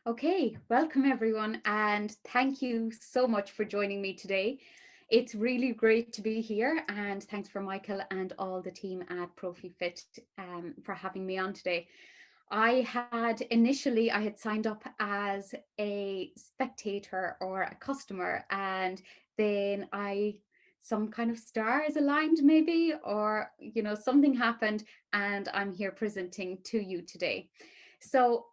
Okay, welcome everyone, and thank you so much for joining me today. It's really great to be here, and thanks for Michael and all the team at ProFi Fit for having me on today. I had signed up as a spectator or a customer, and then some kind of stars aligned maybe, or something happened, and I'm here presenting to you today. So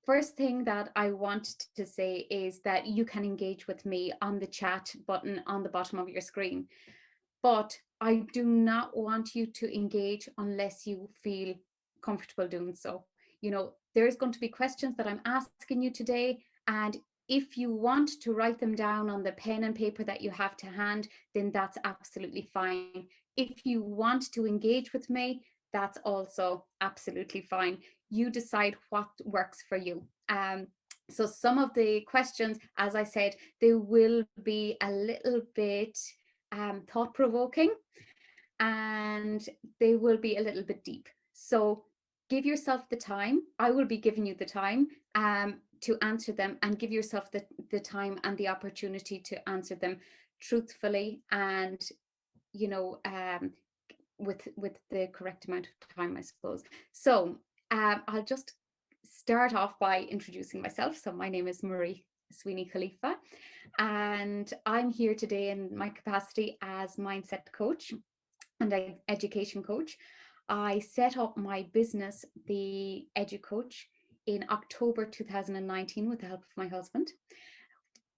first thing that I want to say is that you can engage with me on the chat button on the bottom of your screen. But I do not want you to engage unless you feel comfortable doing so. There's going to be questions that I'm asking you today, and if you want to write them down on the pen and paper that you have to hand, then that's absolutely fine. If you want to engage with me, that's also absolutely fine. You decide what works for you. So some of the questions, as I said, they will be a little bit thought-provoking, and they will be a little bit deep. So give yourself the time. I will be giving you the time to answer them, and give yourself the time and the opportunity to answer them truthfully and with the correct amount of time, I suppose. So I'll just start off by introducing myself. So my name is Marie Sweeney Khalifa, and I'm here today in my capacity as mindset coach and education coach. I set up my business, the EduCoach, in October 2019 with the help of my husband.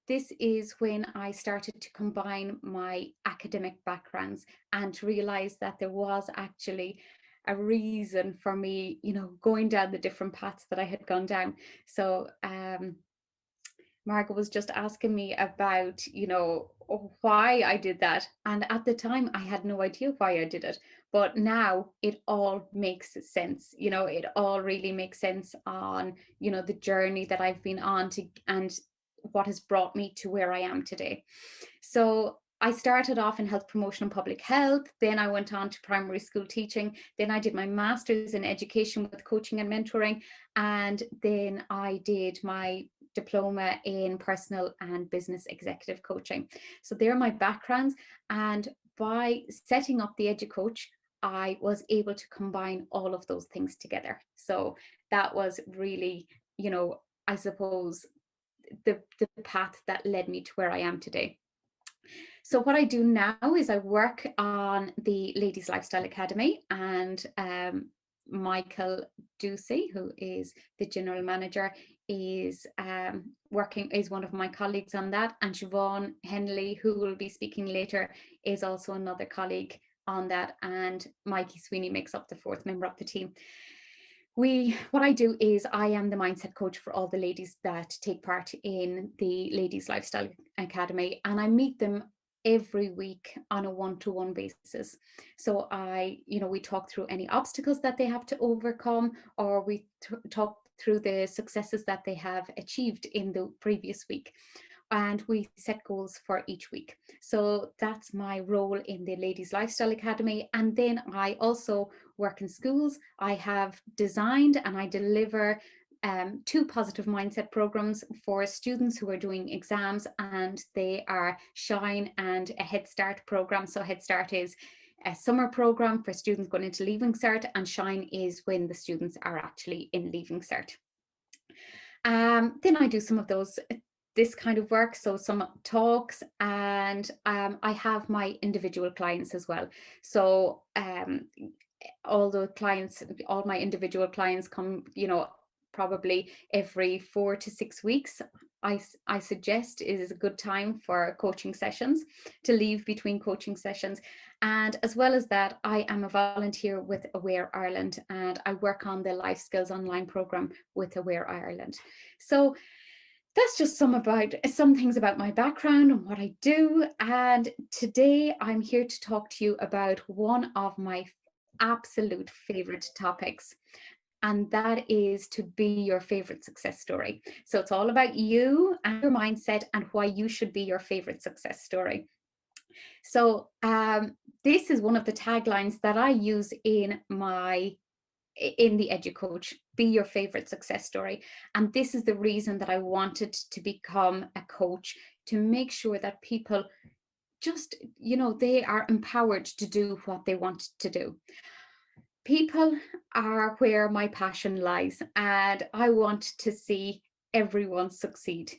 This is when I started to combine my academic backgrounds and to realize that there was actually a reason for me, going down the different paths that I had gone down. So Margaret was just asking me about, why I did that. And at the time, I had no idea why I did it. But now it all makes sense. It all really makes sense on, the journey that I've been on and what has brought me to where I am today. So I started off in health promotion and public health. Then I went on to primary school teaching. Then I did my master's in education with coaching and mentoring. And then I did my diploma in personal and business executive coaching. So they're my backgrounds. And by setting up the EduCoach, I was able to combine all of those things together. So that was really, I suppose, the path that led me to where I am today. So what I do now is I work on the Ladies Lifestyle Academy, and Michael Ducey, who is the general manager, is is one of my colleagues on that, and Siobhan Henley, who will be speaking later, is also another colleague on that, and Mikey Sweeney makes up the fourth member of the team. What I do is I am the mindset coach for all the ladies that take part in the Ladies Lifestyle Academy, and I meet them every week on a one-to-one basis. So we talk through any obstacles that they have to overcome, or we talk through the successes that they have achieved in the previous week. And we set goals for each week. So that's my role in the Ladies Lifestyle Academy. And then I also work in schools. I have designed and I deliver 2 positive mindset programs for students who are doing exams, and they are Shine and a Head Start program. So Head Start is a summer program for students going into Leaving Cert, and Shine is when the students are actually in Leaving Cert. Then I do some of this kind of work, so some talks, and I have my individual clients as well. So all my individual clients come, probably every 4 to 6 weeks. I suggest it is a good time for coaching sessions, to leave between coaching sessions. And as well as that, I am a volunteer with Aware Ireland, and I work on the Life Skills Online program with Aware Ireland. So that's just some things about my background and what I do. And today I'm here to talk to you about one of my absolute favorite topics, and that is to be your favorite success story. So it's all about you and your mindset and why you should be your favorite success story. So this is one of the taglines that I use in my in the EduCoach. Be your favorite success story. And this is the reason that I wanted to become a coach, to make sure that people just, they are empowered to do what they want to do. People are where my passion lies, and I want to see everyone succeed.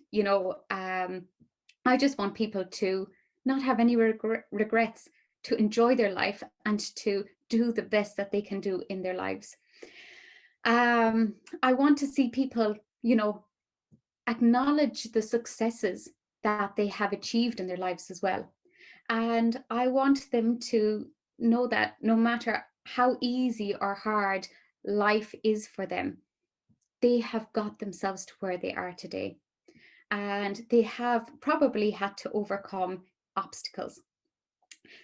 I just want people to not have any regrets, to enjoy their life and to do the best that they can do in their lives. I want to see people, acknowledge the successes that they have achieved in their lives as well. And I want them to know that no matter how easy or hard life is for them, they have got themselves to where they are today. And they have probably had to overcome obstacles.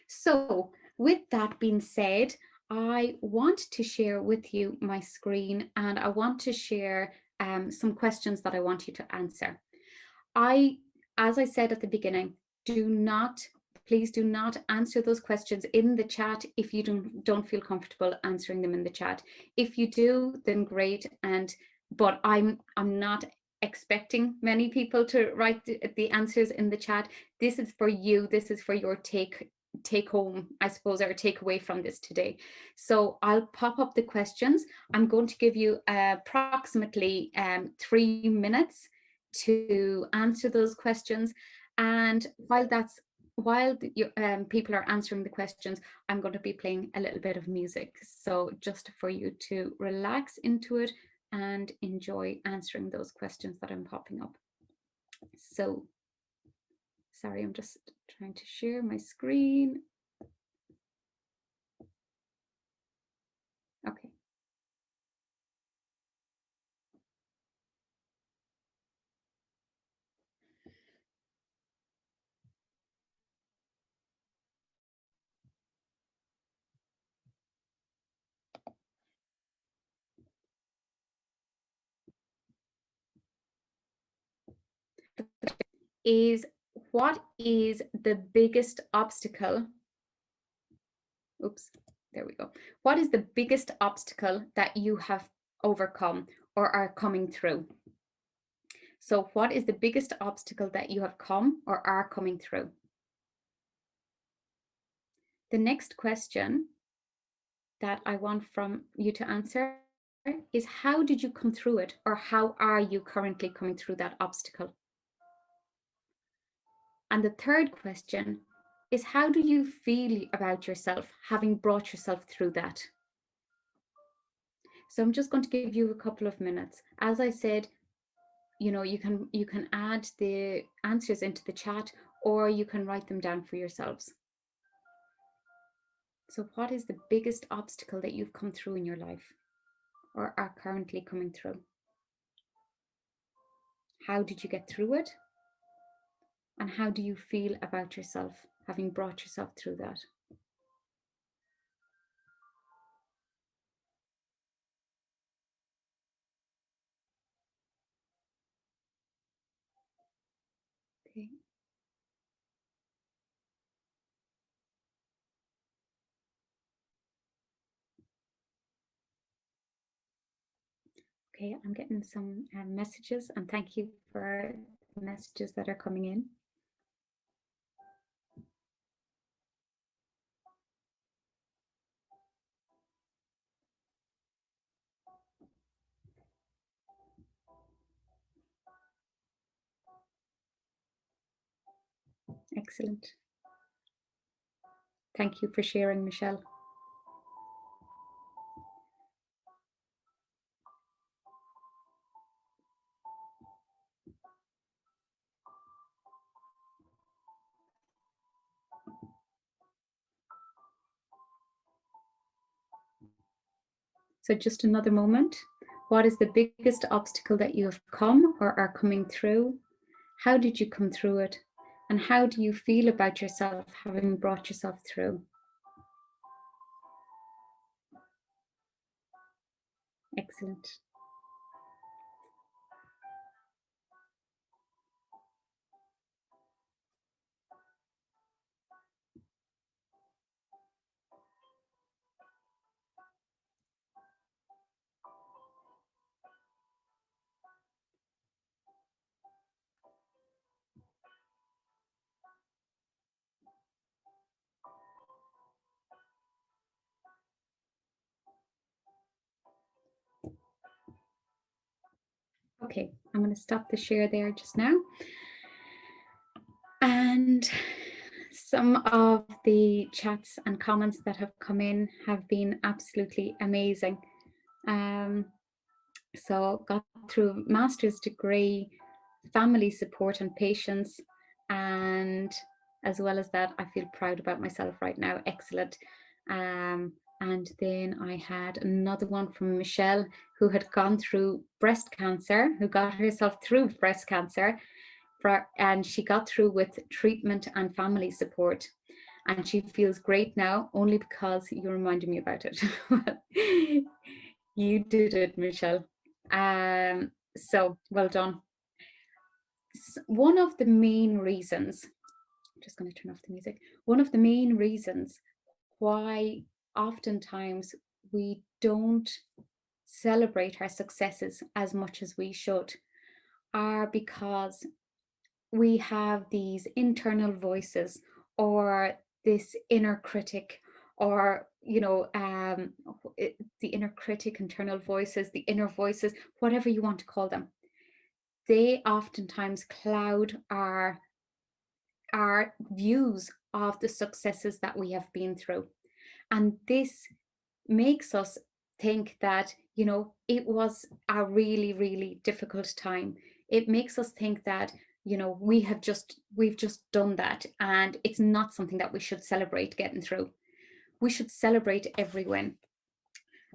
So, with that being said, I want to share with you my screen, and I want to share some questions that I want you to answer. As I said at the beginning, please do not answer those questions in the chat if you don't feel comfortable answering them in the chat. If you do, then great. But I'm not expecting many people to write the answers in the chat. This is for you. This is for your take home, I suppose, or take away from this today. So I'll pop up the questions. I'm going to give you approximately 3 minutes to answer those questions. And while people are answering the questions, I'm going to be playing a little bit of music. So just for you to relax into it and enjoy answering those questions that I'm popping up. So, sorry, I'm just trying to share my screen. Okay. What is the biggest obstacle? Oops, there we go. What is the biggest obstacle that you have overcome or are coming through? So what is the biggest obstacle that you have come or are coming through? The next question that I want from you to answer is, how did you come through it, or how are you currently coming through that obstacle? And the third question is, how do you feel about yourself having brought yourself through that? So I'm just going to give you a couple of minutes. As I said, you can add the answers into the chat, or you can write them down for yourselves. So what is the biggest obstacle that you've come through in your life or are currently coming through? How did you get through it? And how do you feel about yourself having brought yourself through that? Okay. Okay, I'm getting some messages, and thank you for the messages that are coming in. Excellent. Thank you for sharing, Michelle. So just another moment. What is the biggest obstacle that you have come or are coming through? How did you come through it? And how do you feel about yourself having brought yourself through? Excellent. Okay, I'm going to stop the share there just now. And some of the chats and comments that have come in have been absolutely amazing. So got through master's degree, family support and patience, and as well as that, I feel proud about myself right now. Excellent. And then I had another one from Michelle, who had gone through breast cancer, who got herself through breast cancer, and she got through with treatment and family support. And she feels great now only because you reminded me about it. You did it, Michelle. So well done. One of the main reasons, I'm just going to turn off the music. One of the main reasons why oftentimes we don't celebrate our successes as much as we should are because we have these internal voices, or this inner critic, or the inner critic, internal voices, the inner voices, whatever you want to call them. They oftentimes cloud our views of the successes that we have been through, and this makes us think that it was a really, really difficult time. It makes us think that we've just done that, and it's not something that we should celebrate getting through. We should celebrate every win.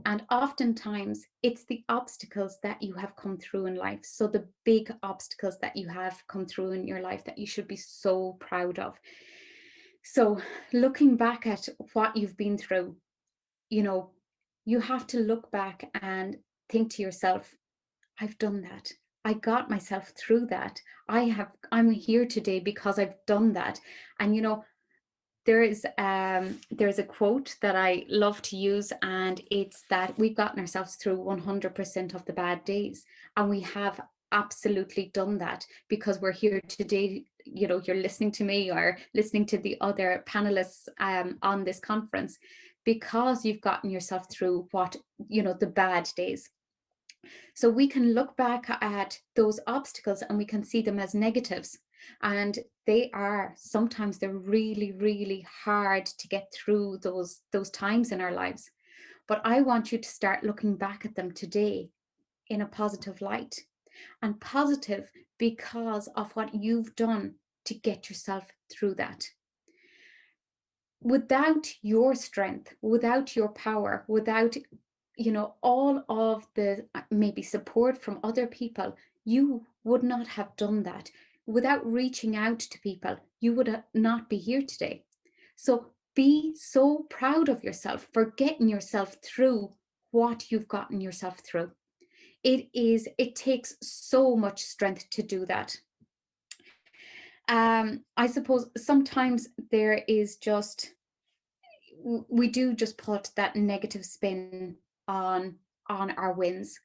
And oftentimes it's the obstacles that you have come through in life, so the big obstacles that you have come through in your life, that you should be so proud of. So looking back at what you've been through, you have to look back and think to yourself, I've done that. I got myself through that. I'm here today because I've done that. And there's a quote that I love to use, and it's that we've gotten ourselves through 100% of the bad days, and we have absolutely done that, because we're here today. You're listening to me or listening to the other panelists on this conference, because you've gotten yourself through the bad days. So we can look back at those obstacles and we can see them as negatives. And sometimes they're really, really hard to get through those times in our lives. But I want you to start looking back at them today in a positive light. And positive because of what you've done to get yourself through that. Without your strength, without your power, without all of the maybe support from other people, you would not have done that. Without reaching out to people, you would not be here today. So be so proud of yourself for getting yourself through what you've gotten yourself through. It takes so much strength to do that. I suppose sometimes we do just put that negative spin on our wins,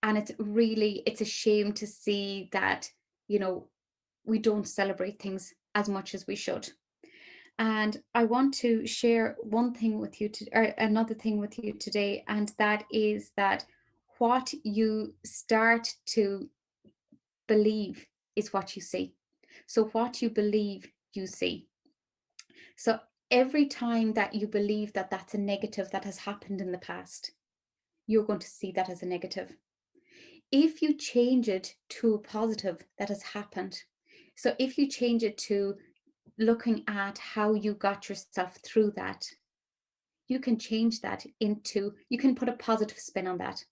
and it's a shame to see that we don't celebrate things as much as we should. And I want to share one thing with you or another thing with you today, and that is that what you start to believe is what you see. So what you believe, you see. So every time that you believe that that's a negative that has happened in the past, you're going to see that as a negative. If you change it to a positive that has happened, so if you change it to looking at how you got yourself through that, you can change that you can put a positive spin on that.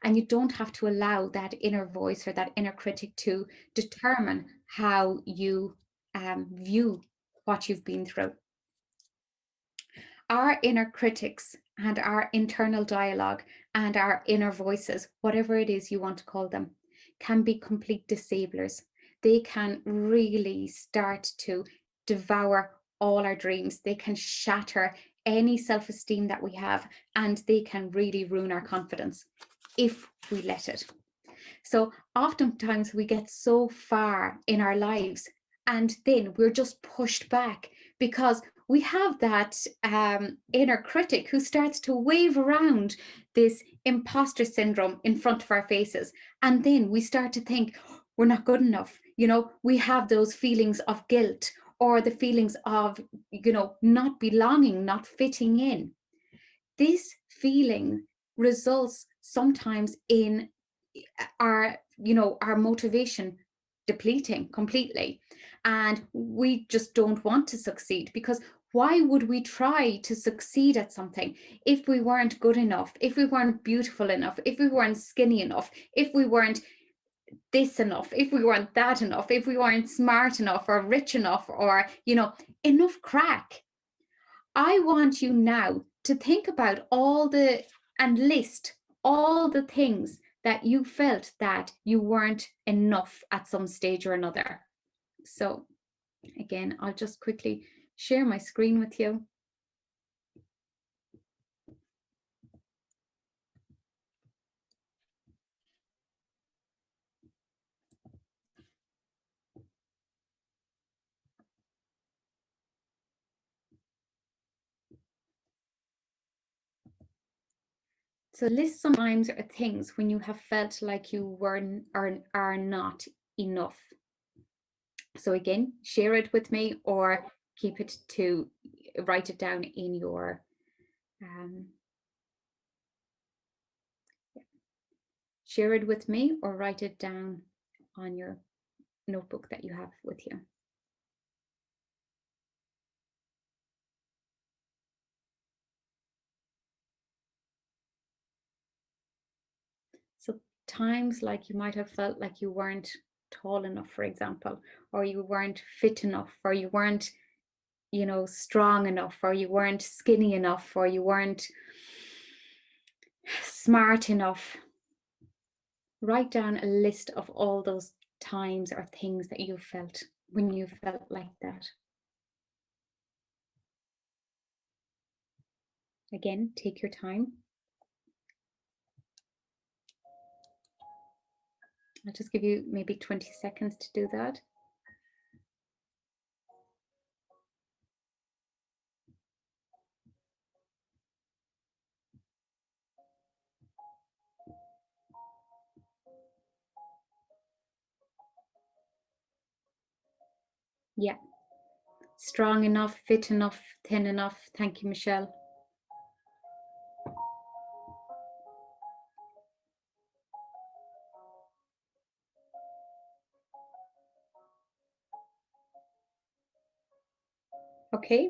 And you don't have to allow that inner voice or that inner critic to determine how you view what you've been through. Our inner critics and our internal dialogue and our inner voices, whatever it is you want to call them, can be complete disablers. They can really start to devour all our dreams. They can shatter any self-esteem that we have, and they can really ruin our confidence if we let it. So oftentimes we get so far in our lives, and then we're just pushed back because we have that inner critic who starts to wave around this imposter syndrome in front of our faces. And then we start to think, we're not good enough. We have those feelings of guilt, or the feelings of, not belonging, not fitting in. This feeling results sometimes in our motivation depleting completely, and we just don't want to succeed, because why would we try to succeed at something if we weren't good enough, if we weren't beautiful enough, if we weren't skinny enough, if we weren't this enough, if we weren't that enough, if we weren't smart enough or rich enough, or enough crack? I want you now to think about and list all the things that you felt that you weren't enough at some stage or another. So again, I'll just quickly share my screen with you. So list some times or things when you have felt like you are not enough. So again, share it with me, or keep it to write it down in your share it with me, or write it down on your notebook that you have with you. So times like you might have felt like you weren't tall enough, for example, or you weren't fit enough, or you weren't, strong enough, or you weren't skinny enough, or you weren't smart enough. Write down a list of all those times or things that you felt when you felt like that. Again, take your time. I'll just give you maybe 20 seconds to do that. Yeah. Strong enough, fit enough, thin enough. Thank you, Michelle. Okay.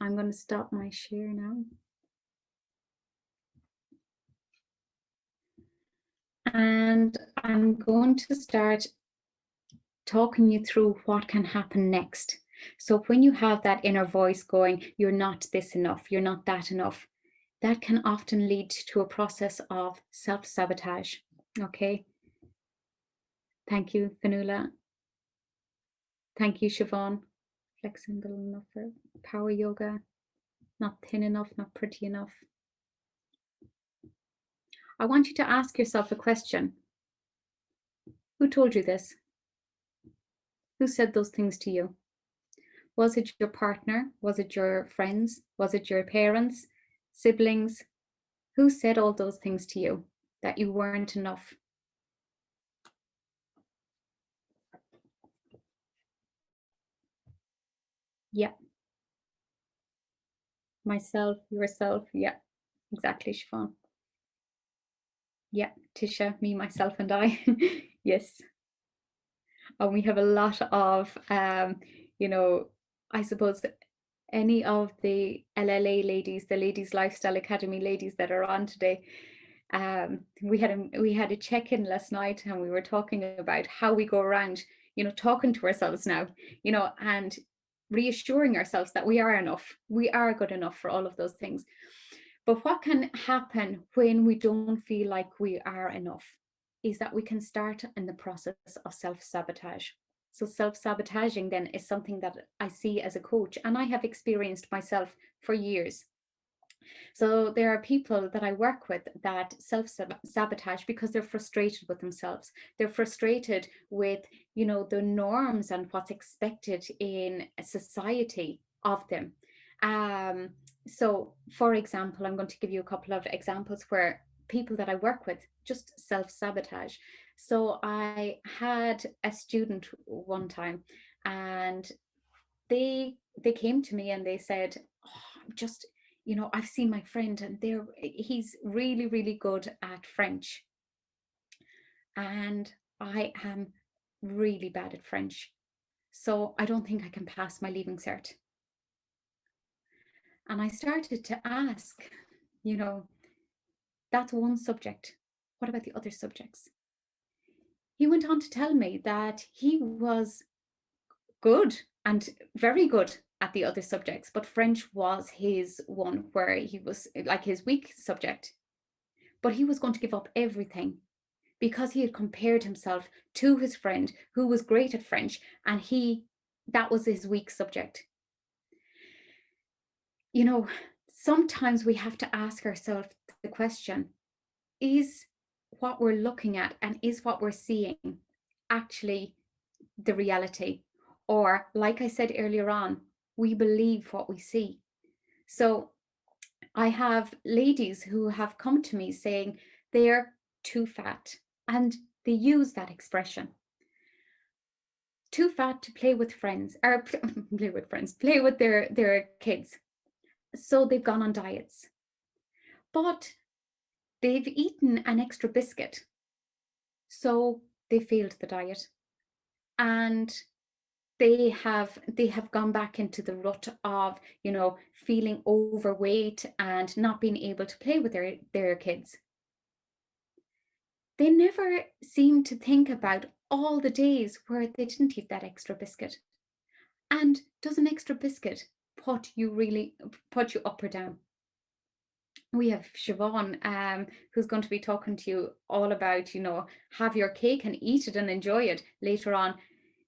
I'm going to stop my share now. And I'm going to start talking you through what can happen next. So when you have that inner voice going, you're not this enough, you're not that enough, that can often lead to a process of self-sabotage. Okay. Thank you, Fanula. Thank you, Siobhan. Flexible enough for power yoga. Not thin enough, not pretty enough. I want you to ask yourself a question. Who told you this? Who said those things to you? Was it your partner? Was it your friends? Was it your parents, siblings? Who said all those things to you, that you weren't enough? Yeah. Myself, yourself. Yeah, exactly, Siobhan. Yeah, Tisha, me, myself, and I. Yes. And we have a lot of, I suppose any of the LLA ladies, the Ladies Lifestyle Academy ladies that are on today, we had a check-in last night, and we were talking about how we go around, talking to ourselves now, and reassuring ourselves that we are enough, we are good enough for all of those things. But what can happen when we don't feel like we are enough is that we can start in the process of self-sabotage. So self-sabotaging then is something that I see as a coach, and I have experienced myself for years. So there are people that I work with that self-sabotage because they're frustrated with themselves. They're frustrated with, the norms and what's expected in society of them. Um, so, for example, I'm going to give you a couple of examples where people that I work with just self-sabotage. So I had a student one time, and they came to me and they said, oh, I'm just, I've seen my friend and he's really, really good at French, and I am really bad at French. So I don't think I can pass my leaving cert. And I started to ask, you know, that's one subject. What about the other subjects? He went on to tell me that he was good and very good at the other subjects, but French was his one where he was like his weak subject. But he was going to give up everything because he had compared himself to his friend who was great at French, and that was his weak subject. Sometimes we have to ask ourselves the question, is what we're looking at and is what we're seeing actually the reality? Or, like I said earlier on, we believe what we see. So I have ladies who have come to me saying they're too fat, and they use that expression. Too fat to play with friends, or play with their kids. So they've gone on diets. But they've eaten an extra biscuit. So they failed the diet. And they have gone back into the rut of feeling overweight and not being able to play with their kids. They never seem to think about all the days where they didn't eat that extra biscuit. And does an extra biscuit put you up or down? We have Siobhan, who's going to be talking to you all about, have your cake and eat it and enjoy it later on.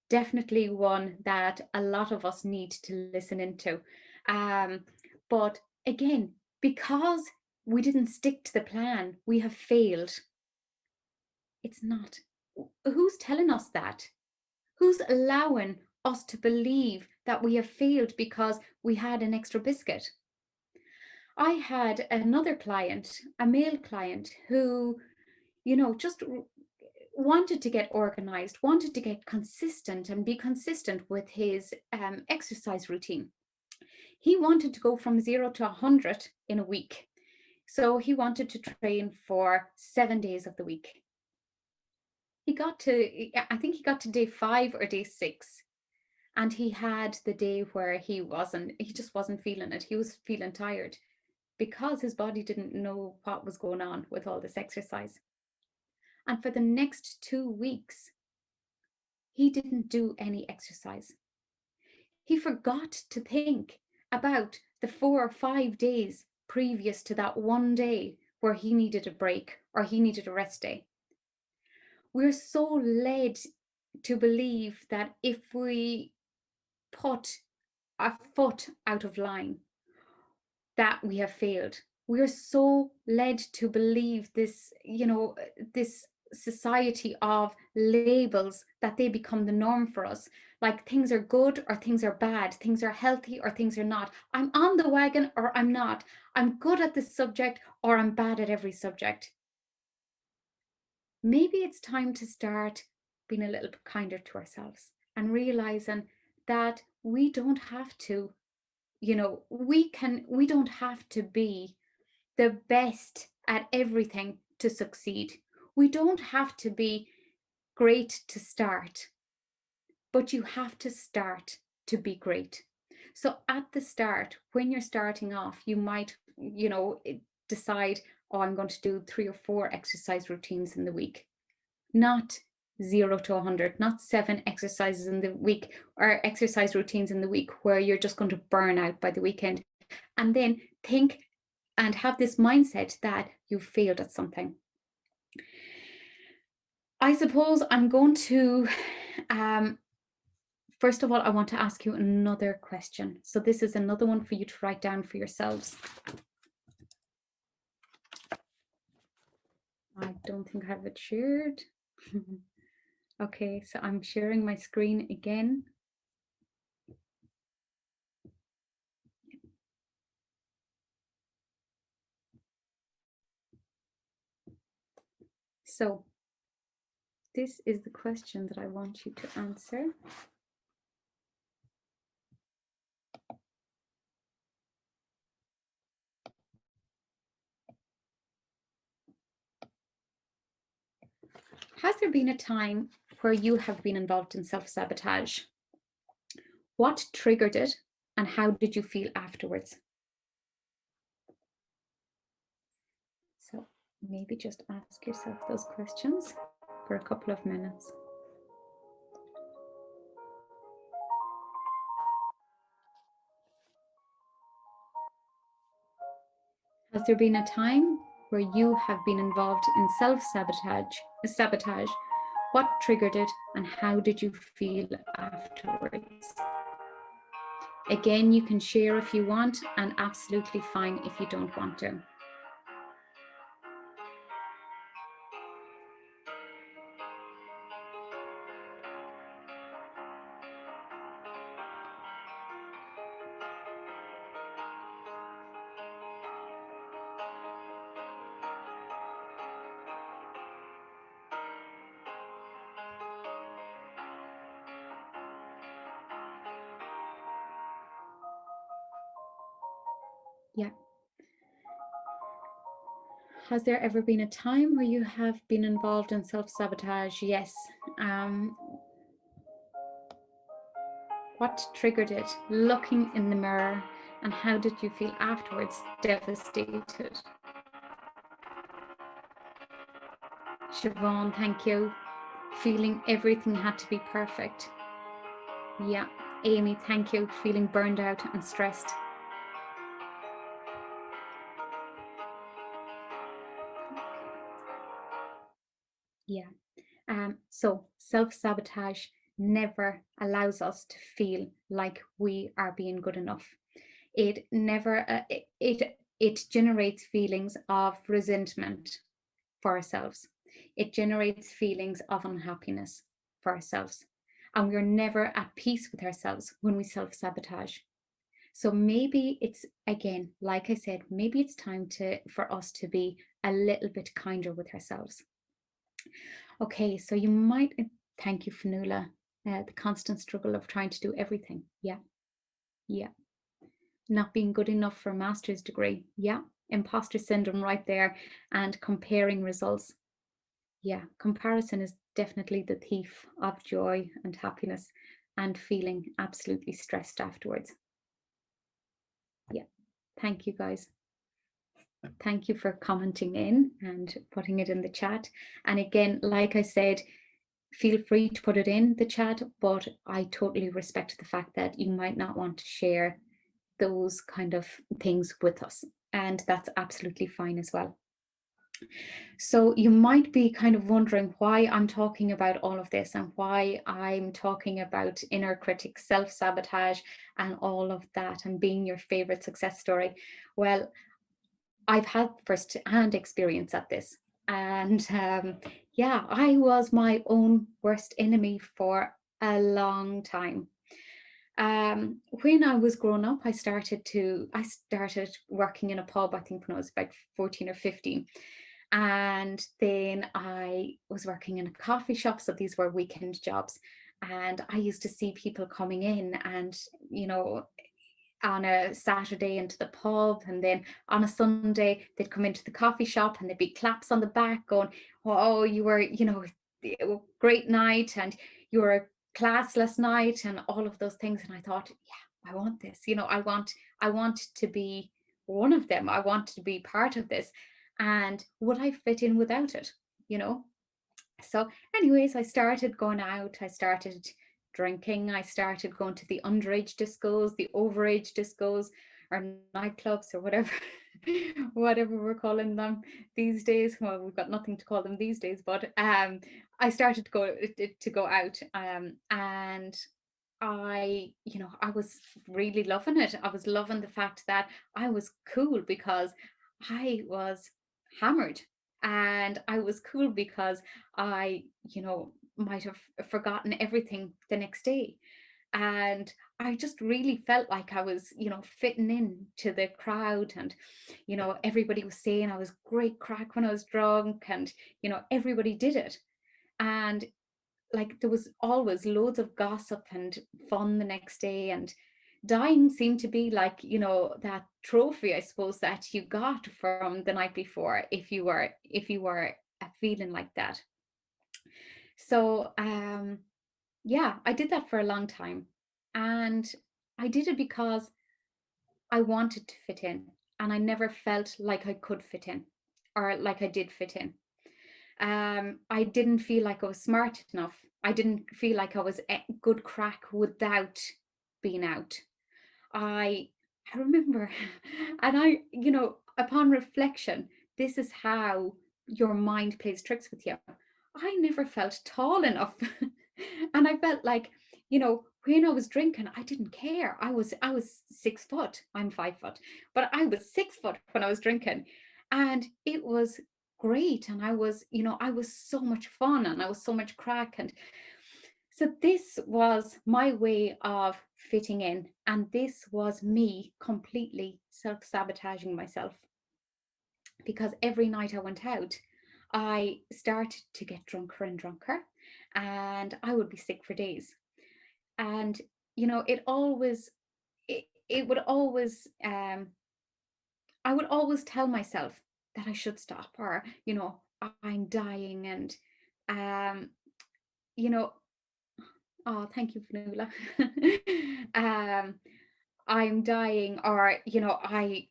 Definitely one that a lot of us need to listen into. But again, because we didn't stick to the plan, we have failed. It's not. Who's telling us that? Who's allowing us to believe that we have failed because we had an extra biscuit? I had another client, a male client, who, just wanted to get organized, wanted to get consistent and be consistent with his exercise routine. He wanted to go from 0 to 100 in a week. So he wanted to train for 7 days of the week. I think he got to day 5 or day 6. And he had the day where he just wasn't feeling it. He was feeling tired because his body didn't know what was going on with all this exercise. And for the next 2 weeks, he didn't do any exercise. He forgot to think about the 4 or 5 days previous to that one day where he needed a break or he needed a rest day. We're so led to believe that if we put a foot out of line, that we have failed. We're so led to believe this, this society of labels, that they become the norm for us. Like things are good or things are bad, things are healthy or things are not. I'm on the wagon or I'm not. I'm good at this subject or I'm bad at every subject. Maybe it's time to start being a little bit kinder to ourselves and realizing that we don't have to, we don't have to be the best at everything to succeed. We don't have to be great to start, but you have to start to be great. So at the start, when you're starting off, you might, decide, oh, I'm going to do 3 or 4 exercise routines in the week, not 0 to 100, not 7 exercises in the week or exercise routines in the week where you're just going to burn out by the weekend. And then think and have this mindset that you failed at something. I suppose I'm going to, first of all, I want to ask you another question. So this is another one for you to write down for yourselves. I don't think I have it shared. Okay, so I'm sharing my screen again. So this is the question that I want you to answer. Has there been a time where you have been involved in self-sabotage? What triggered it and how did you feel afterwards? So maybe just ask yourself those questions for a couple of minutes. Has there been a time where you have been involved in self-sabotage? What triggered it and how did you feel afterwards? Again, you can share if you want, and absolutely fine if you don't want to. Yeah. Has there ever been a time where you have been involved in self-sabotage? Yes. What triggered it? Looking in the mirror. And how did you feel afterwards? Devastated. Siobhan, thank you. Feeling everything had to be perfect. Yeah. Amy, thank you. Feeling burned out and stressed. Yeah. So self-sabotage never allows us to feel like we are being good enough. It never, it generates feelings of resentment for ourselves. It generates feelings of unhappiness for ourselves. And we're never at peace with ourselves when we self-sabotage. So maybe it's, again, like I said, maybe it's time for us to be a little bit kinder with ourselves. Okay, so you might, thank you, Fanula, the constant struggle of trying to do everything. Yeah, yeah. Not being good enough for a master's degree. Yeah, imposter syndrome right there, and comparing results. Yeah, comparison is definitely the thief of joy and happiness, and feeling absolutely stressed afterwards. Yeah, thank you guys. Thank you for commenting in and putting it in the chat. And again, like I said, feel free to put it in the chat, but I totally respect the fact that you might not want to share those kind of things with us. And that's absolutely fine as well. So you might be kind of wondering why I'm talking about all of this and why I'm talking about inner critic, self-sabotage, and all of that, and being your favorite success story. Well, I've had first-hand experience at this. And yeah, I was my own worst enemy for a long time. When I was growing up, I started working in a pub, I think when I was about 14 or 15. And then I was working in a coffee shop. So these were weekend jobs. And I used to see people coming in and, you know, on a Saturday into the pub, and then on a Sunday they'd come into the coffee shop and there'd be claps on the back going, oh, you were, you know, great night, and you were a classless night, and all of those things. And I thought, yeah, I want this, you know, I want to be one of them. I want to be part of this. And would I fit in without it, you know? So anyways, I started going out, I started drinking, I started going to the underage discos, the overage discos, or nightclubs, or whatever, whatever we're calling them these days. Well, we've got nothing to call them these days, but I started to go out, and you know, I was really loving it. I was loving the fact that I was cool because I was hammered, and I was cool because I, you know, might have forgotten everything the next day. And I just really felt like I was, fitting in to the crowd. And, everybody was saying I was great crack when I was drunk, and, everybody did it. And like there was always loads of gossip and fun the next day. And dying seemed to be like, that trophy, I suppose, that you got from the night before, if you were feeling like that. So yeah, I did that for a long time. And I did it because I wanted to fit in, and I never felt like I could fit in, or like I did fit in. I didn't feel like I was smart enough. I didn't feel like I was a good crack without being out. I I remember, and upon reflection, this is how your mind plays tricks with you. I never felt tall enough. And I felt like, when I was drinking, I didn't care. I was 6 foot. I'm 5 foot, but I was 6 foot when I was drinking. And it was great. And I was so much fun, and I was so much crack. And so this was my way of fitting in, and this was me completely self-sabotaging myself, because every night I went out, I started to get drunker and drunker, and I would be sick for days. And it would always I would always tell myself that I should stop, or I'm dying. And um you know oh, thank you, Fanula. um I'm dying, or I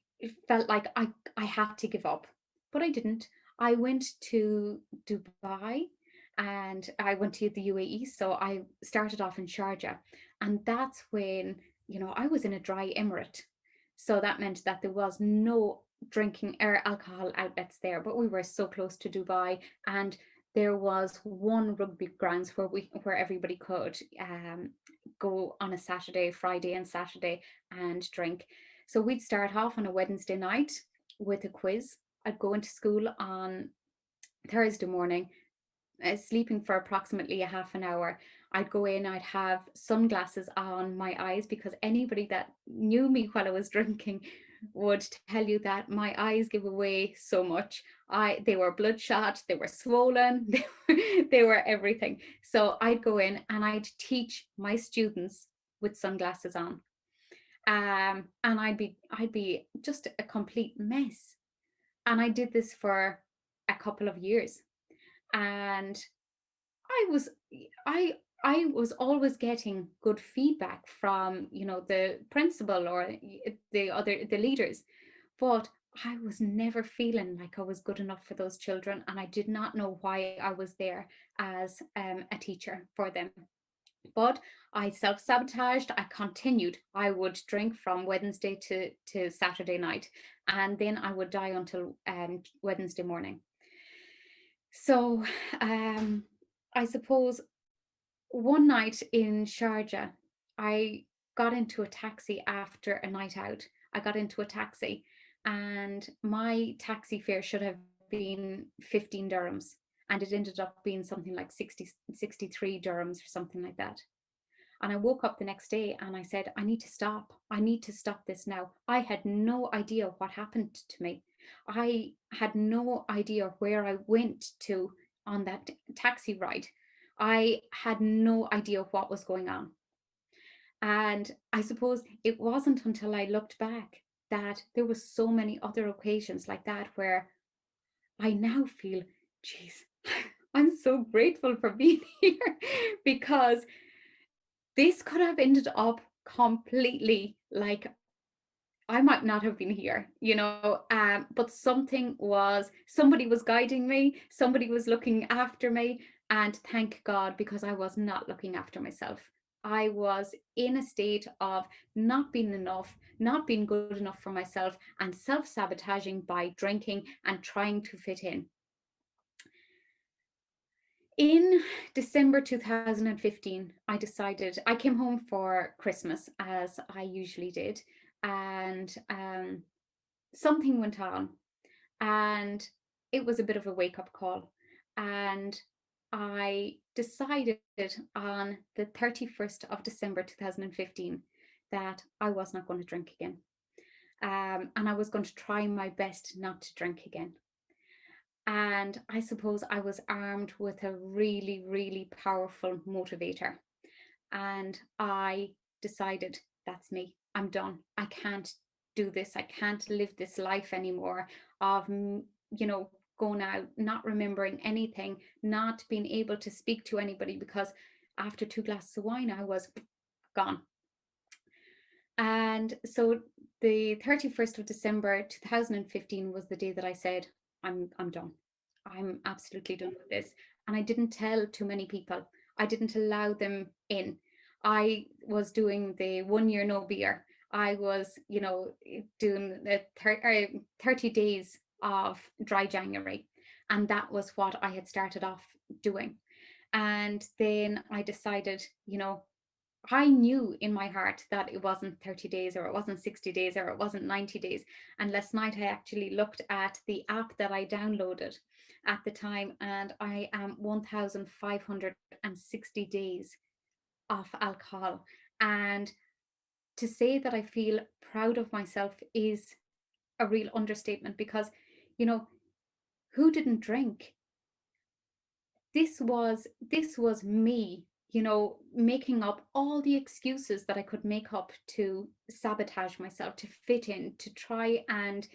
felt like I had to give up, but I didn't. I went to Dubai, and I went to the UAE. So I started off in Sharjah, and that's when I was in a dry emirate. So that meant that there was no drinking or alcohol outlets there, but we were so close to Dubai. And there was one rugby grounds where everybody could go on a Saturday, Friday, and Saturday and drink. So we'd start off on a Wednesday night with a quiz. I'd go into school on Thursday morning, sleeping for approximately a half an hour. I'd go in, I'd have sunglasses on my eyes, because anybody that knew me while I was drinking would tell you that my eyes give away so much. They were bloodshot, they were swollen, they were everything. So I'd go in and I'd teach my students with sunglasses on. And I'd be just a complete mess. And I did this for a couple of years. And I was I I was always getting good feedback from, the principal, or the leaders, but I was never feeling like I was good enough for those children, and I did not know why I was there as a teacher for them. But I self-sabotaged. I continued. I would drink from Wednesday to Saturday night, and then I would die until Wednesday morning. So I suppose one night in Sharjah, I got into a taxi after a night out. I got into a taxi, and my taxi fare should have been 15 dirhams. And it ended up being something like 63 dirhams or something like that. And I woke up the next day and I said, I need to stop. I need to stop this now. I had no idea what happened to me. I had no idea where I went to on that taxi ride. I had no idea what was going on. And I suppose it wasn't until I looked back that there was so many other occasions like that where I now feel, geez, I'm so grateful for being here, because this could have ended up completely like I might not have been here, but somebody was guiding me, somebody was looking after me. And thank God, because I was not looking after myself. I was in a state of not being enough, not being good enough for myself, and self sabotaging by drinking and trying to fit in. In December 2015, I came home for Christmas, as I usually did, and something went on, and it was a bit of a wake up call. And I decided on the 31st of December 2015 that I was not going to drink again. And I was going to try my best not to drink again. And I suppose I was armed with a really, really powerful motivator. And I decided, that's me. I'm done. I can't do this. I can't live this life anymore of, going out, not remembering anything, not being able to speak to anybody, because after 2 glasses of wine, I was gone. And so the 31st of December 2015 was the day that I said, I'm done. I'm absolutely done with this. And I didn't tell too many people. I didn't allow them in. I was doing the 1 year no beer. I was, doing the 30 days of dry January. And that was what I had started off doing. And then I decided, I knew in my heart that it wasn't 30 days, or it wasn't 60 days, or it wasn't 90 days. And last night I actually looked at the app that I downloaded at the time, and I am 1,560 days off alcohol. And to say that I feel proud of myself is a real understatement, because, you know, who didn't drink? This was me, making up all the excuses that I could make up to sabotage myself, to fit in, to try and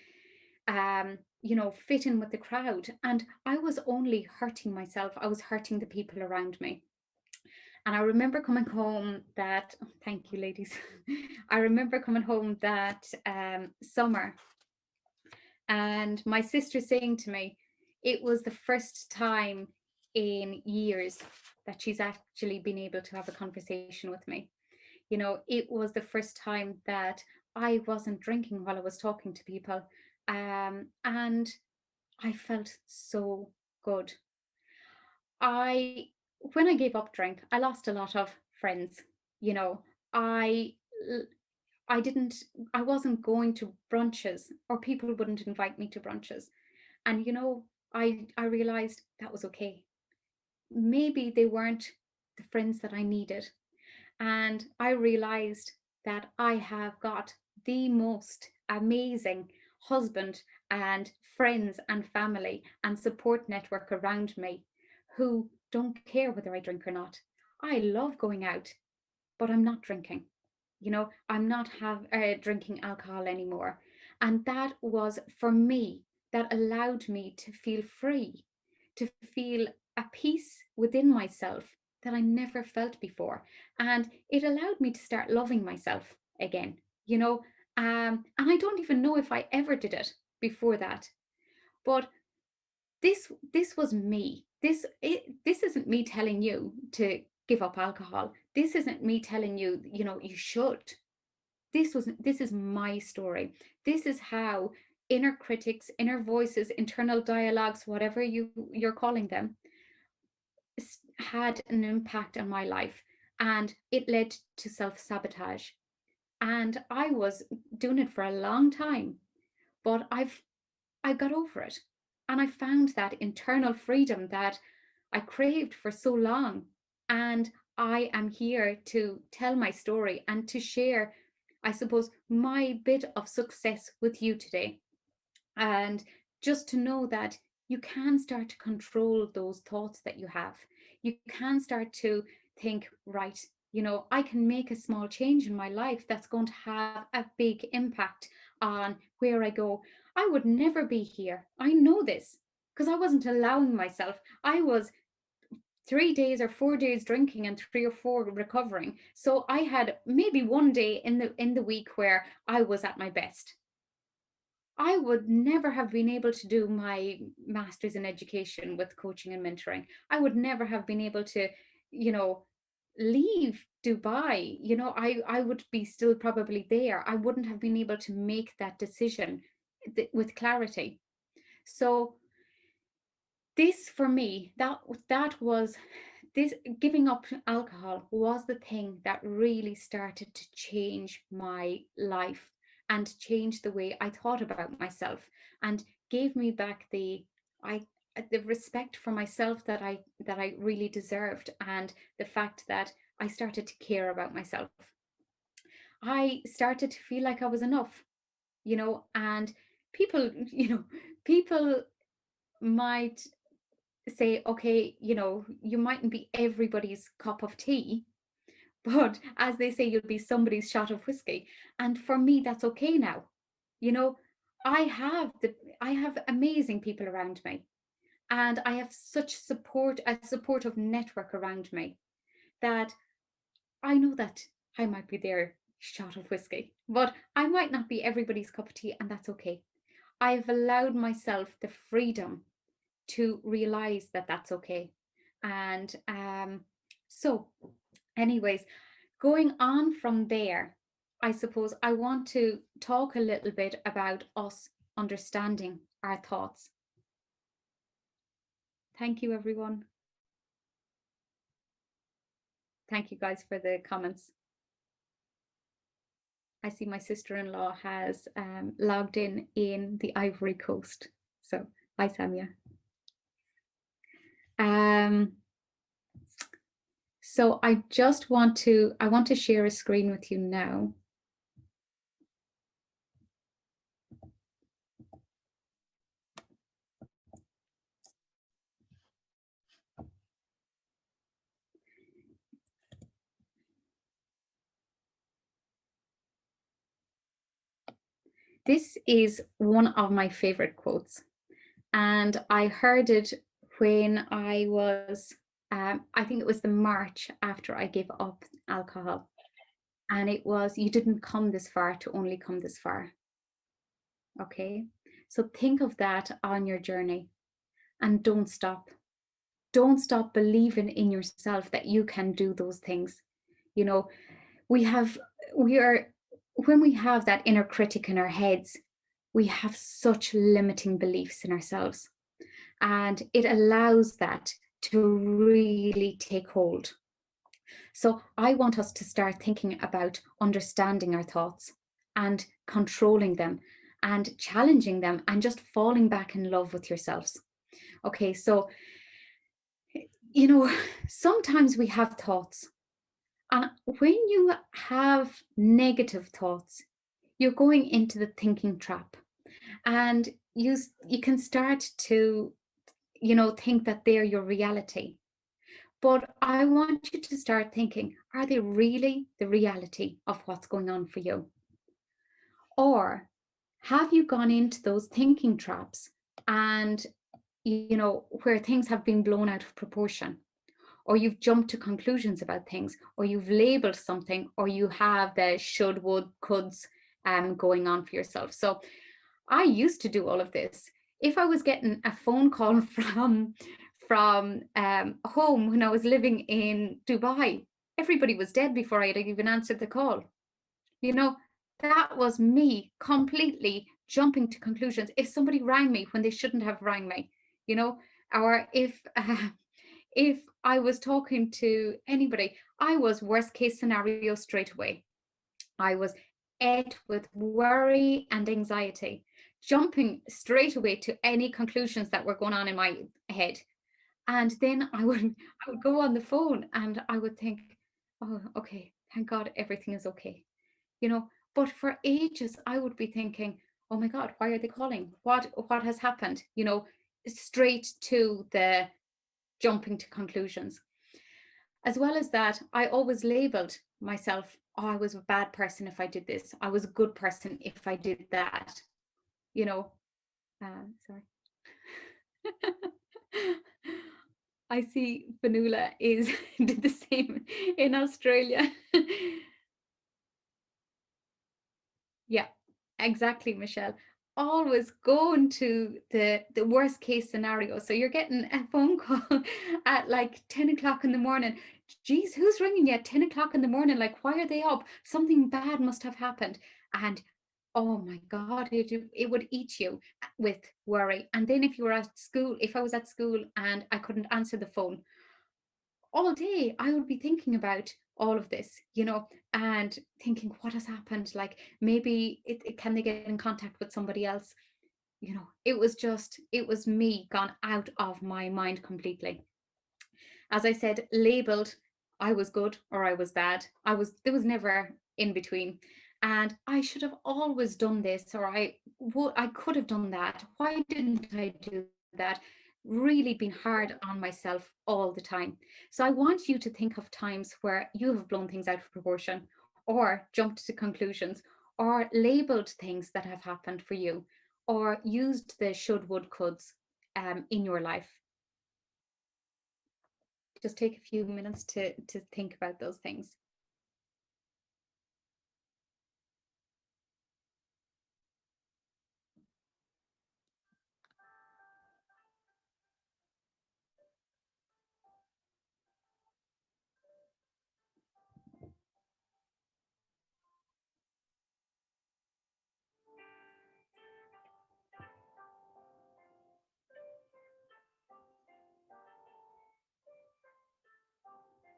fit in with the crowd. And I was only hurting myself. I was hurting the people around me. And I remember coming home that, oh, thank you, ladies. I remember coming home that summer, and my sister saying to me, it was the first time in years that she's actually been able to have a conversation with me. It was the first time that I wasn't drinking while I was talking to people. And I felt so good. I, when I gave up drink, I lost a lot of friends. You know, I I didn't, I wasn't going to brunches, or people wouldn't invite me to brunches. And, I realized that was okay. Maybe they weren't the friends that I needed. And I realized that I have got the most amazing husband and friends and family and support network around me who don't care whether I drink or not. I love going out, but I'm not drinking. I'm not drinking alcohol anymore. And that was, for me, that allowed me to feel free, to feel a peace within myself that I never felt before. And it allowed me to start loving myself again, and I don't even know if I ever did it before that. But this was me. This isn't me telling you to give up alcohol. This isn't me telling you, you should. This is my story. This is how inner critics, inner voices, internal dialogues, whatever you're calling them, had an impact on my life, and it led to self-sabotage. And I was doing it for a long time, but I got over it. And I found that internal freedom that I craved for so long. And I am here to tell my story and to share, I suppose, my bit of success with you today. And just to know that you can start to control those thoughts that you have. You can start to think, right, I can make a small change in my life that's going to have a big impact on where I go. I would never be here. I know this because I wasn't allowing myself. I was 3 days or 4 days drinking and 3 or 4 recovering. So I had maybe one day in the week where I was at my best. I would never have been able to do my master's in education with coaching and mentoring. I would never have been able to, you know, leave Dubai. I would be still probably there. I wouldn't have been able to make that decision with clarity. So this, for me, that was this, giving up alcohol was the thing that really started to change my life and change the way I thought about myself, and gave me back the, the respect for myself that I really deserved, and the fact that I started to care about myself. I started to feel like I was enough, and people, people might say, okay, you mightn't be everybody's cup of tea, but as they say, you'll be somebody's shot of whiskey. And for me, that's okay now. You know, I have the I have amazing people around me, and I have such a supportive network around me, that I know that I might be their shot of whiskey, but I might not be everybody's cup of tea, and that's okay. I've allowed myself the freedom to realize that that's okay. And so, anyways, going on from there, I suppose I want to talk a little bit about us understanding our thoughts. Thank you, everyone. Thank you guys for the comments. I see my sister-in-law has logged in the Ivory Coast. So, hi, Samia. So I want to share a screen with you now. This is one of my favorite quotes, and I heard it when I was, I think it was the March after I gave up alcohol. And it was, you didn't come this far to only come this far. Okay. So think of that on your journey, and don't stop. Don't stop believing in yourself that you can do those things. You know, we have, we are, when we have that inner critic in our heads, we have such limiting beliefs in ourselves, and it allows that to really take hold. So I want us to start thinking about understanding our thoughts and controlling them and challenging them and just falling back in love with yourselves. Okay, so, sometimes we have thoughts, and when you have negative thoughts, you're going into the thinking trap, and you can start to think that they're your reality. But I want you to start thinking, are they really the reality of what's going on for you? Or have you gone into those thinking traps, and where things have been blown out of proportion, or you've jumped to conclusions about things, or you've labeled something, or you have the should, would, coulds going on for yourself. So I used to do all of this. If I was getting a phone call from home when I was living in Dubai, everybody was dead before I'd even answered the call. You know, that was me completely jumping to conclusions. If somebody rang me when they shouldn't have rang me, or if I was talking to anybody, I was worst case scenario straight away. I was ate with worry and anxiety, jumping straight away to any conclusions that were going on in my head. And then I would go on the phone and I would think, oh, okay, thank God everything is okay. But for ages I would be thinking, oh my God, why are they calling? What has happened? Straight to the jumping to conclusions. As well as that, I always labeled myself, oh, I was a bad person if I did this. I was a good person if I did that. You know, sorry. I see Fanula is did the same in Australia. Yeah, exactly, Michelle. Always going to the worst case scenario. So you're getting a phone call at like 10 o'clock in the morning. Geez, who's ringing you at 10 o'clock in the morning? Like, why are they up? Something bad must have happened. And oh my God, it would eat you with worry. And then if you were at school, if I was at school and I couldn't answer the phone, all day I would be thinking about all of this, and thinking what has happened. Like maybe can they get in contact with somebody else? it was me gone out of my mind completely. As I said, labeled, I was good or I was bad. There was never in between. And I should have always done this, or I could have done that. Why didn't I do that? Really been hard on myself all the time. So I want you to think of times where you have blown things out of proportion, or jumped to conclusions, or labeled things that have happened for you, or used the should, would, coulds in your life. Just take a few minutes to think about those things.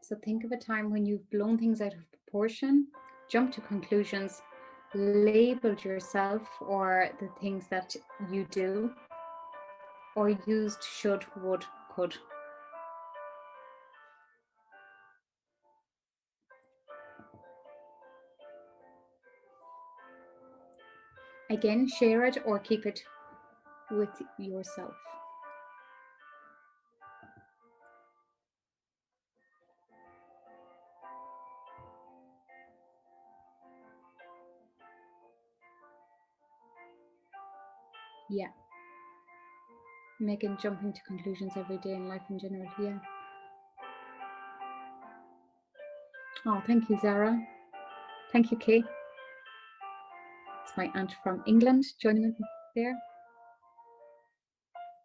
So think of a time when you've blown things out of proportion, jumped to conclusions, labeled yourself or the things that you do, or used should, would, could. Again, share it or keep it with yourself. Yeah. Megan, jumping to conclusions every day in life in general. Yeah. Oh, thank you, Zara. Thank you, Kay. It's my aunt from England joining me there.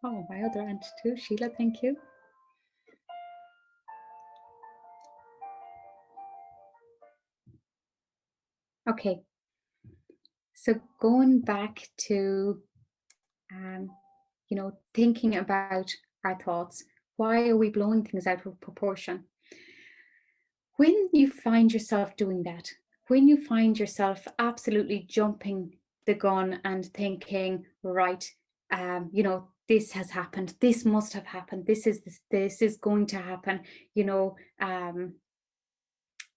Oh, my other aunt too, Sheila, thank you. Okay, so going back to, thinking about our thoughts, why are we blowing things out of proportion? When you find yourself doing that, when you find yourself absolutely jumping the gun and thinking, right, this has happened, this must have happened, this is going to happen,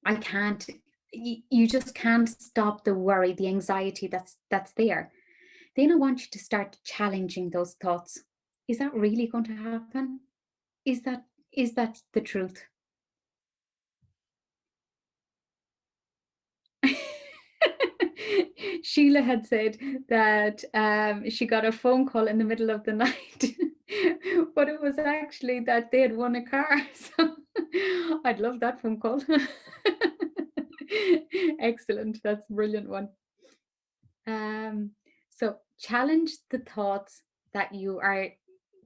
I can't, you just can't stop the worry, the anxiety that's there. Then I want you to start challenging those thoughts. Is that really going to happen? Is that the truth? Sheila had said that she got a phone call in the middle of the night, but it was actually that they had won a car. So I'd love that phone call. Excellent. That's a brilliant one. So challenge the thoughts that you are,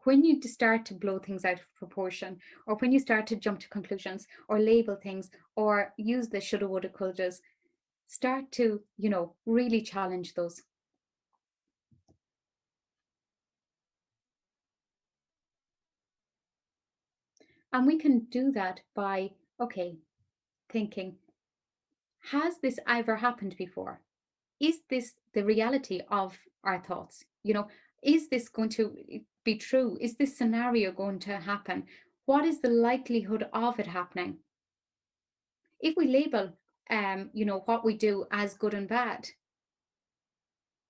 when you start to blow things out of proportion, or when you start to jump to conclusions or label things or use the shoulda, woulda, couldas, start to, really challenge those. And we can do that by, okay, thinking, has this ever happened before? Is this the reality of our thoughts? Is this going to be true? Is this scenario going to happen? What is the likelihood of it happening? If we label, what we do as good and bad,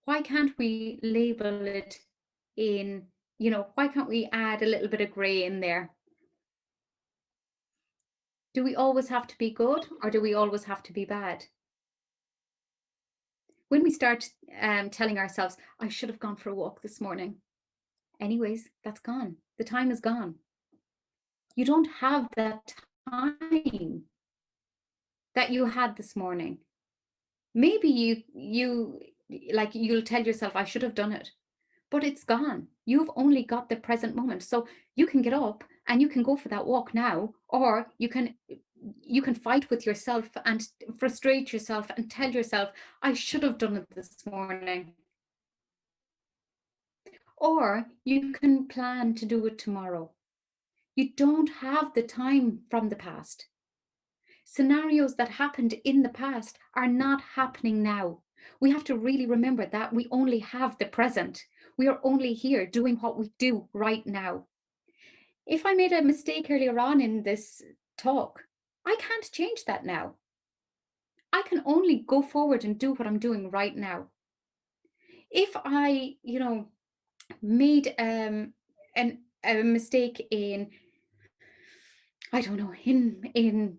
why can't we label it in, why can't we add a little bit of gray in there? Do we always have to be good, or do we always have to be bad? When we start telling ourselves, I should have gone for a walk this morning. Anyways, that's gone. The time is gone. You don't have that time that you had this morning. Maybe you'll tell yourself, I should have done it, but it's gone. You've only got the present moment. So you can get up and you can go for that walk now, or you can fight with yourself and frustrate yourself and tell yourself, I should have done it this morning. Or you can plan to do it tomorrow. You don't have the time from the past. Scenarios that happened in the past are not happening now. We have to really remember that we only have the present. We are only here doing what we do right now. If I made a mistake earlier on in this talk, I can't change that now. I can only go forward and do what I'm doing right now. If I, made a mistake in, I don't know, in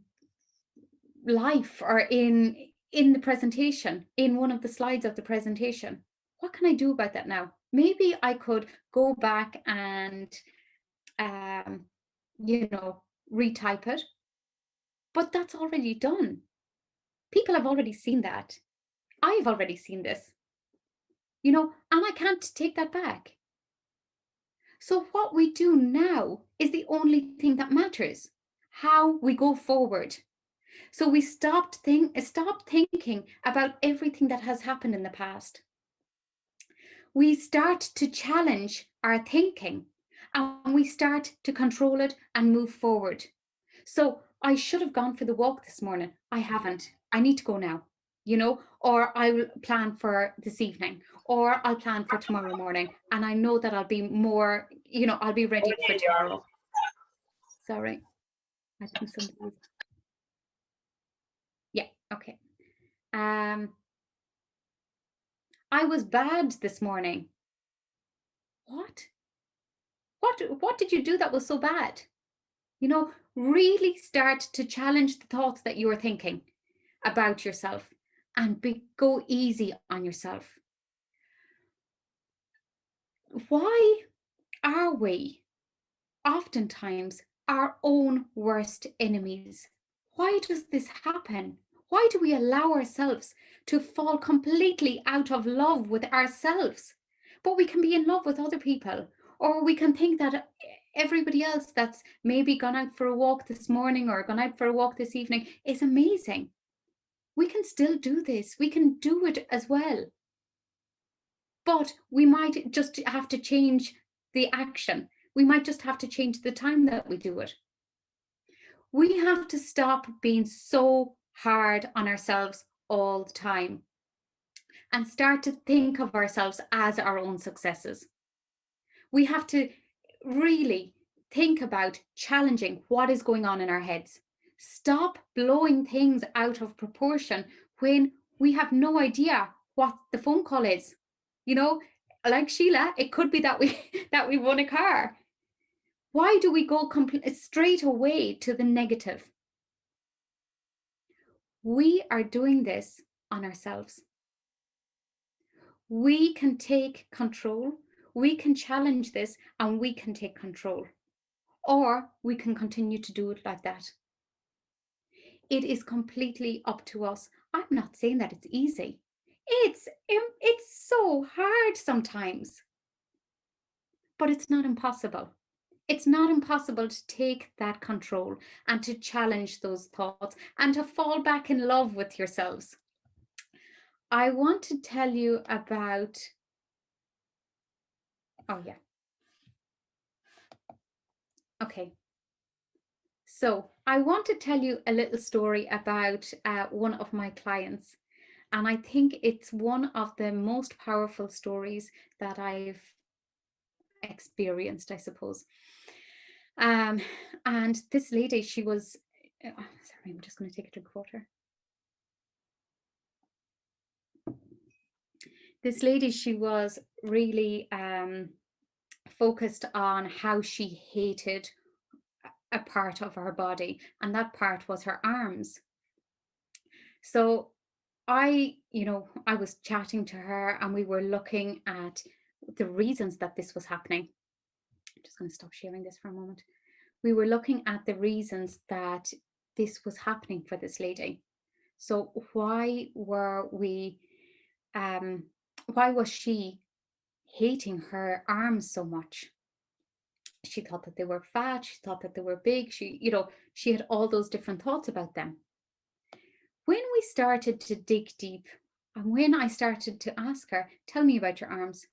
life, or in the presentation, in one of the slides of the presentation, what can I do about that now? Maybe I could go back and retype it, but that's already done. People have already seen that. I've already seen this, and I can't take that back. So what we do now is the only thing that matters, how we go forward. So we stop thinking about everything that has happened in the past. We start to challenge our thinking, and we start to control it and move forward. So I should have gone for the walk this morning. I haven't. I need to go now, or I will plan for this evening, or I'll plan for tomorrow morning. And I know that I'll be more, I'll be ready for tomorrow. Sorry. I think somebody's. Yeah, okay. I was bad this morning. What? What did you do that was so bad? Really start to challenge the thoughts that you are thinking about yourself, and go easy on yourself. Why are we oftentimes our own worst enemies? Why does this happen? Why do we allow ourselves to fall completely out of love with ourselves? But we can be in love with other people, or we can think that everybody else that's maybe gone out for a walk this morning or gone out for a walk this evening is amazing. We can still do this. We can do it as well. But we might just have to change the action. We might just have to change the time that we do it. We have to stop being so hard on ourselves all the time and start to think of ourselves as our own successes. We have to really think about challenging what is going on in our heads. Stop blowing things out of proportion when we have no idea what the phone call is. Like Sheila, it could be that we won a car. Why do we go straight away to the negative? We are doing this on ourselves. We can take control. We can challenge this, and we can take control. Or we can continue to do it like that. It is completely up to us. I'm not saying that it's easy. It's so hard sometimes. But it's not impossible. It's not impossible to take that control and to challenge those thoughts and to fall back in love with yourselves. I want to tell you about, oh yeah. Okay. So I want to tell you a little story about one of my clients. And I think it's one of the most powerful stories that I've experienced, I suppose. And this lady, she was, sorry, I'm just going to take a drink of water. This lady, she was really focused on how she hated a part of her body, and that part was her arms. So I was chatting to her, and we were looking at the reasons that this was happening. I'm just going to stop sharing this for a moment. We were looking at the reasons that this was happening for this lady. So why was she hating her arms so much? She thought that they were fat. She thought that they were big. She had all those different thoughts about them. When we started to dig deep, and when I started to ask her, tell me about your arms.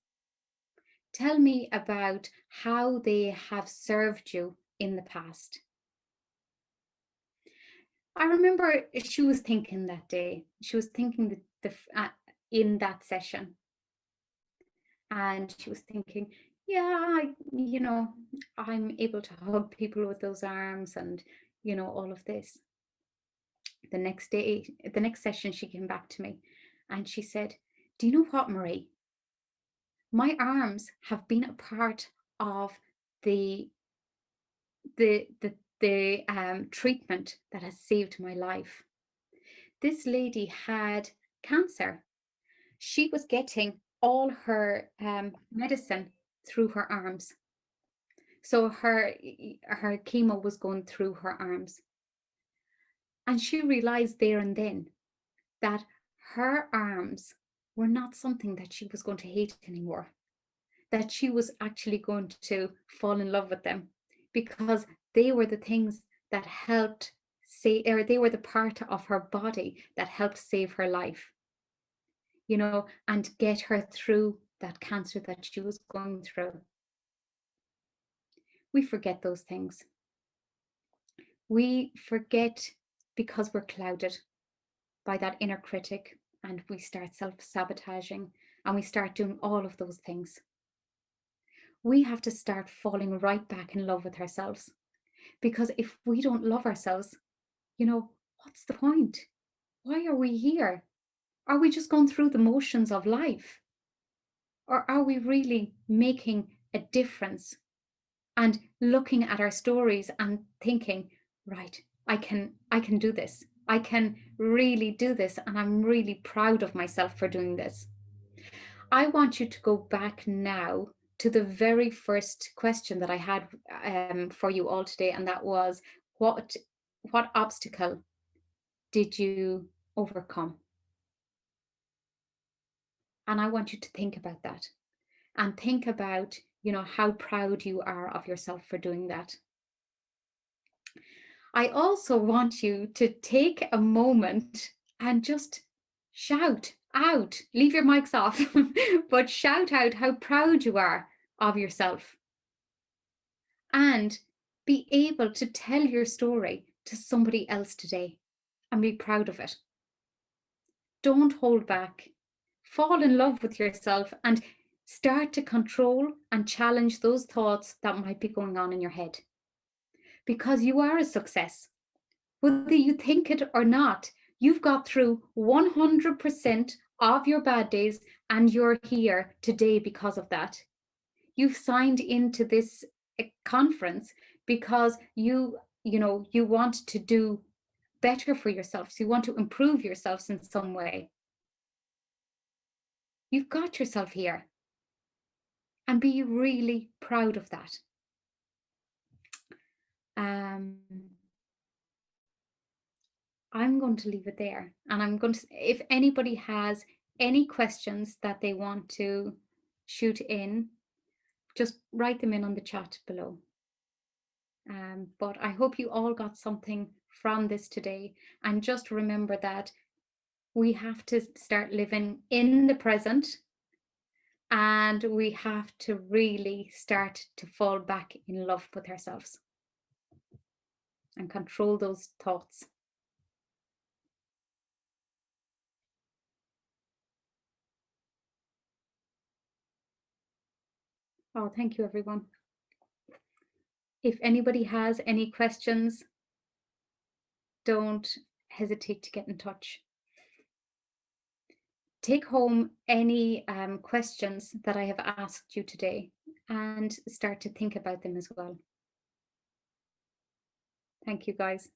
Tell me about how they have served you in the past. I remember she was thinking that day. She was thinking in that session. And she was thinking, yeah, I'm able to hug people with those arms and, all of this. The next day, the next session, she came back to me and she said, do you know what, Marie? My arms have been a part of the treatment that has saved my life. This lady had cancer. She was getting all her medicine through her arms. So her chemo was going through her arms. And she realized there and then that her arms were not something that she was going to hate anymore, that she was actually going to fall in love with them, because they were the things that helped save, or they were the part of her body that helped save her life, and get her through that cancer that she was going through. We forget those things. We forget because we're clouded by that inner critic, and we start self-sabotaging and we start doing all of those things. We have to start falling right back in love with ourselves, because if we don't love ourselves, what's the point? Why are we here? Are we just going through the motions of life? Or are we really making a difference and looking at our stories and thinking, right, I can do this. I can really do this, and I'm really proud of myself for doing this. I want you to go back now to the very first question that I had for you all today, and that was, what obstacle did you overcome? And I want you to think about that, and think about, how proud you are of yourself for doing that. I also want you to take a moment and just shout out, leave your mics off, but shout out how proud you are of yourself, and be able to tell your story to somebody else today and be proud of it. Don't hold back. Fall in love with yourself and start to control and challenge those thoughts that might be going on in your head, because you are a success. Whether you think it or not, you've got through 100% of your bad days, and you're here today because of that. You've signed into this conference because you want to do better for yourself. So you want to improve yourselves in some way. You've got yourself here, and be really proud of that. I'm going to leave it there, and I'm going to, if anybody has any questions that they want to shoot in, just write them in on the chat below. But I hope you all got something from this today, and just remember that we have to start living in the present, and we have to really start to fall back in love with ourselves and control those thoughts. Oh, thank you, everyone. If anybody has any questions, don't hesitate to get in touch. Take home any questions that I have asked you today and start to think about them as well. Thank you, guys.